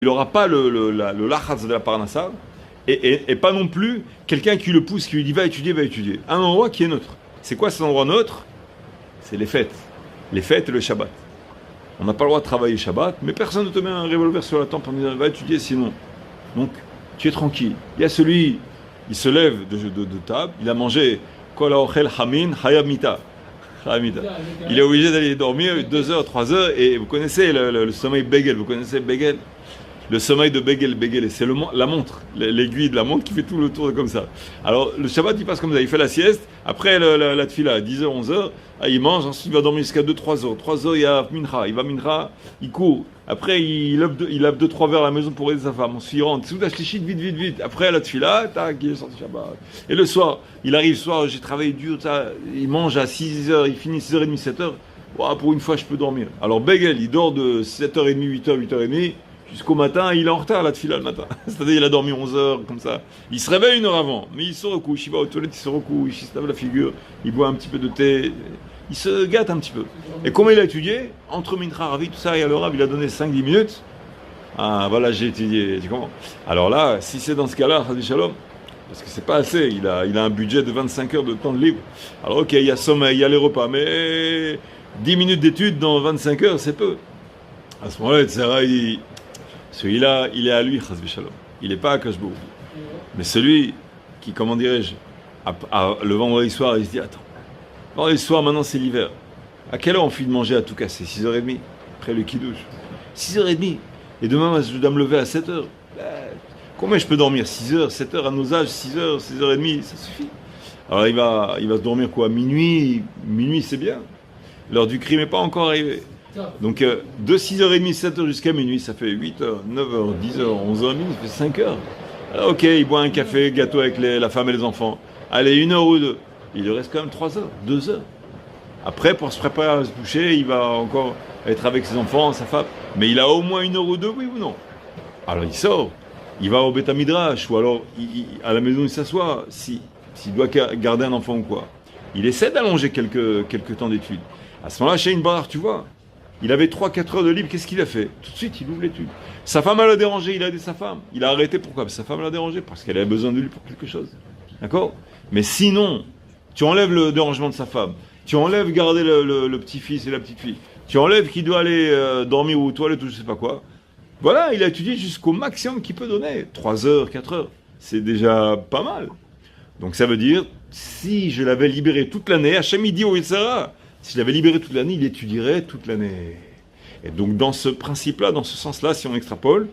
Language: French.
il n'aura pas le lachatz de la parnassa, et pas non plus quelqu'un qui le pousse, qui lui dit va étudier. Un endroit qui est neutre. C'est quoi cet endroit neutre? C'est les fêtes et le Shabbat. On n'a pas le droit de travailler Shabbat, mais personne ne te met un revolver sur la tempe en disant va étudier sinon. Donc tu es tranquille. Il y a celui, il se lève de table, il a mangé kol haochel hamin hayab mita. Il est obligé d'aller dormir 2 heures, 3 heures, et vous connaissez le sommeil Begel, vous connaissez Begel? Le sommeil de Begel, c'est la montre, l'aiguille de la montre qui fait tout le tour comme ça. Alors le Shabbat il passe comme ça, il fait la sieste, après la tfila à 10h, 11h, il mange, ensuite il va dormir jusqu'à 2-3 heures. 3 heures il y a mincha, il va mincha, il court. Après il lave 2-3 verres à la maison pour aider sa femme, ensuite il rentre, vite. Après la tfila, tac, il est sorti Shabbat. Et le soir, il arrive soir, j'ai travaillé dur, il mange à 6h, il finit 6h30, 7h. Wow, pour une fois je peux dormir. Alors Begel, il dort de 7h30, 8h, 8h30. Jusqu'au matin, il est en retard la tefila le matin. C'est-à-dire il a dormi 11 heures, comme ça. Il se réveille 1 heure avant, mais il se recouche, il va aux toilettes, il se recouche, il se lave la figure, il boit un petit peu de thé, il se gâte un petit peu. Et comment il a étudié? Entre Mincha, Ravi, tout ça, et à le Rav, il a donné 5-10 minutes. Ah, voilà, j'ai étudié. Tu comprends? Alors là, si c'est dans ce cas-là, Chadi Shalom, parce que c'est pas assez, il a un budget de 25 heures de temps de libre. Alors ok, il y a sommeil, il y a les repas, mais 10 minutes d'études dans 25 heures, c'est peu. À ce moment-là, celui-là, il est à lui, Chazvi Shalom. Il n'est pas à Kashbou. Mais celui qui, comment dirais-je, le vendredi soir, il se dit attends, vendredi soir, maintenant c'est l'hiver. À quelle heure on finit de manger à tout casser? 6h30, après le kidouche. 6h30. Et demain, je dois me lever à 7h. Combien je peux dormir? 6h, 7h à nos âges, 6h, 6h30, ça suffit. Alors il va se dormir quoi? Minuit, c'est bien. L'heure du crime n'est pas encore arrivée. Donc de 6h30, 7h jusqu'à minuit, ça fait 8h, 9h, 10h, 11h30, ça fait 5 heures. Alors, ok, il boit un café, gâteau avec la femme et les enfants. Allez, 1 heure ou 2. Il lui reste quand même 3 heures, 2 heures. Après, pour se préparer à se coucher, il va encore être avec ses enfants, sa femme. Mais il a au moins 1 heure ou 2, oui ou non? Alors il sort, il va au Beth Midrash, ou alors à la maison il s'assoit, s'il doit garder un enfant ou quoi. Il essaie d'allonger quelques temps d'études. À ce moment-là, chez une barre, tu vois. Il avait 3-4 heures de libre, qu'est-ce qu'il a fait? Tout de suite, il ouvre l'étude. Sa femme, elle l'a dérangé, il a aidé sa femme. Il a arrêté, pourquoi? Parce que sa femme l'a dérangé, parce qu'elle avait besoin de lui pour quelque chose. D'accord? Mais sinon, tu enlèves le dérangement de sa femme, tu enlèves garder le petit-fils et la petite-fille, tu enlèves qu'il doit aller dormir aux toilettes ou je sais pas quoi. Voilà, il a étudié jusqu'au maximum qu'il peut donner. 3 heures, 4 heures. C'est déjà pas mal. Donc ça veut dire, si je l'avais libéré toute l'année, Hachem il dit au Yitzhara, si je l'avais libéré toute l'année, il étudierait toute l'année. Et donc dans ce principe-là, dans ce sens-là, si on extrapole,